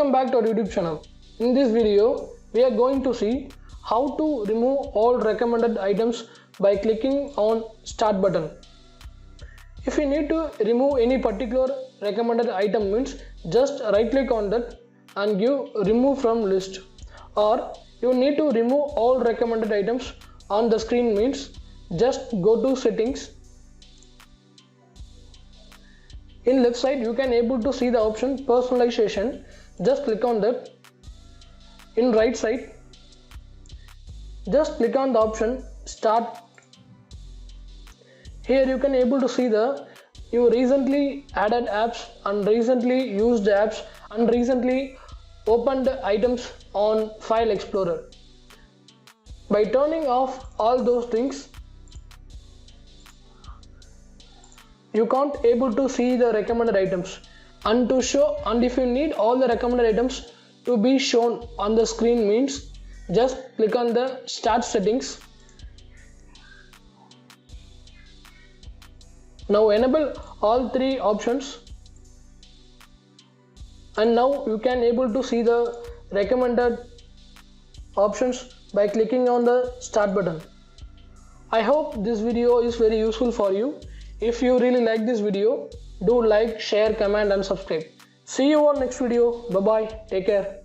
Welcome back to our YouTube channel. In this video, we are going to see how to remove all recommended items by clicking on Start button. If you need to remove any particular recommended item means just right click on that and give remove from list, or you need to remove all recommended items on the screen means just go to settings. In left side you can able to see the option personalization, just click on that. In right side just click on the option start. Here you can able to see the you recently added apps and recently used apps and recently opened items on File Explorer. By turning off all those things, you can't able to see the recommended items, and to show, and if you need all the recommended items to be shown on the screen means just click on the start settings. Now enable all three options, and now you can able to see the recommended options by clicking on the start button. I hope this video is very useful for you. If you really like this video, do like, share, comment and subscribe. See you on next video. Bye bye. Take care.